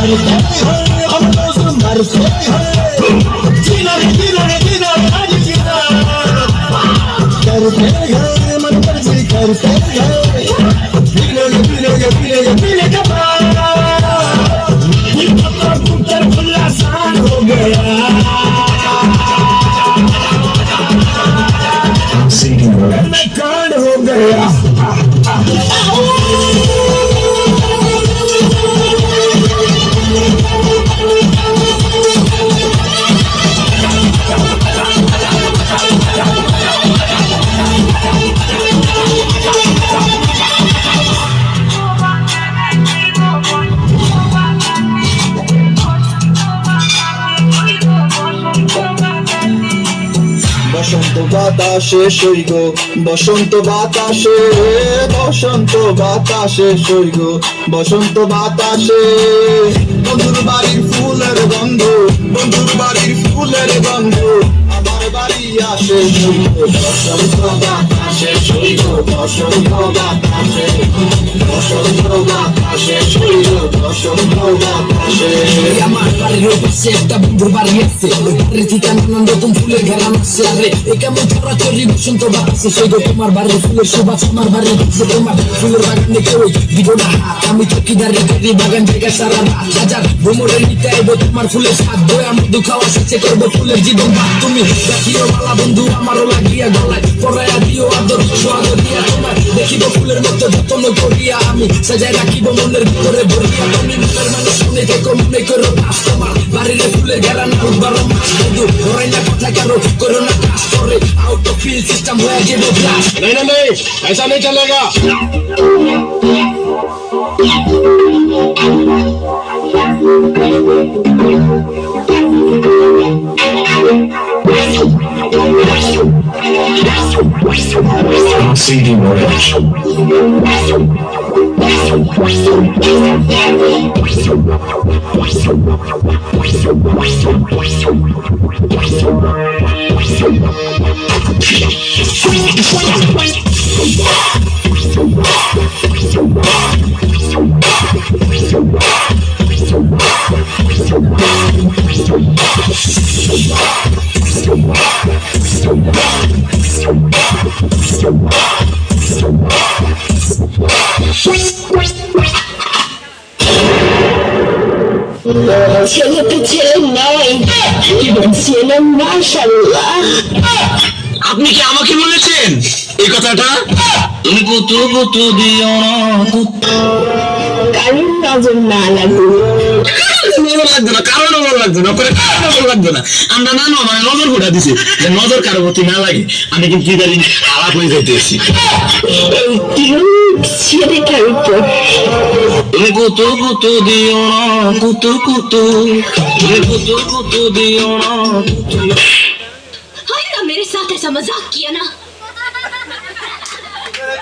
हम रोज मरते हैं जीना रे आज जीना करते हैं मन पर जी करते हैं पीने के बाद खुला सान हो गया मैं कांड हो गया বসন্ত বাতাসে সইগ বসন্ত বাতাসে বসন্ত বাতাসে সইগ বসন্ত বাতাসে বন্ধুর বাড়ির ফুলের গন্ধ বন্ধুর বাড়ির ফুলের গন্ধ আমার বাড়ি আসে সইগ বসন্ত বাতাসে সইগ বসন্ত বাতাসে বসন্ত বাতাসে সইগ বসন্ত বাতাসে আমার বাড়ির পাশে একটা বন্ধুর বাড়ি আছে বাড়ির ঠিকানা নতুন ফুলের ঘেরান আছে আরে এই কেমন চড়াচড়ি বসন্ত বাতাসে সইগ তোমার বাড়ির ফুলের সুবাস আমার বাড়ির তোমার ফুলের বাগানে কেউ দিব না আমি চকিদারি করি বাগান থেকে সারা রাত হাজার ভ্রমণের নিতে আইব তোমার ফুলের স্বাদ বয়া মধু খাওয়া শেষে করবো ফুলের জীবন বাদ তুমি দেখিও মালা বন্ধু আমারও লাগিয়া গলায় পড়াইয়া দিও আদর সোহাগ দিয়া তোমার দেখিব ফুলের মতো যত্ন করিয়া আমি সাজায় রাখিব মনের ভিতরে ভরিয়া তুমি মনের মানুষ শুনে দেখো মনে করো কাজ তোমার বাড়ির ফুলের ঘেরান বারো মাস বন্ধু ধরাই না কথা কেন করো না কাজ করে আউট অফ ফিল সিস্টেম হয়ে যাবে ব্লাস্ট नहीं ऐसा नहीं चलेगा CD Mortgage. ছেলে তো ছেলে নয় ছেলে মাশাআল্লাহ আপনি কি আমাকে বলেছেন এই কথাটা তুমি কত দিও না কারণ নজর না লাগবে কারণ লাগবে না আমরা না মানে নজর ঘুরা দিছি যে নজর কারো প্রতি না লাগে আমি কিন্তু ইদারিং খারাপ হয়ে যাইতেছি ছেলেটার উপর তুমি কত দিও না তুমি কত দিও না हाय ना मेरे साथ ऐसा मजाक किया ना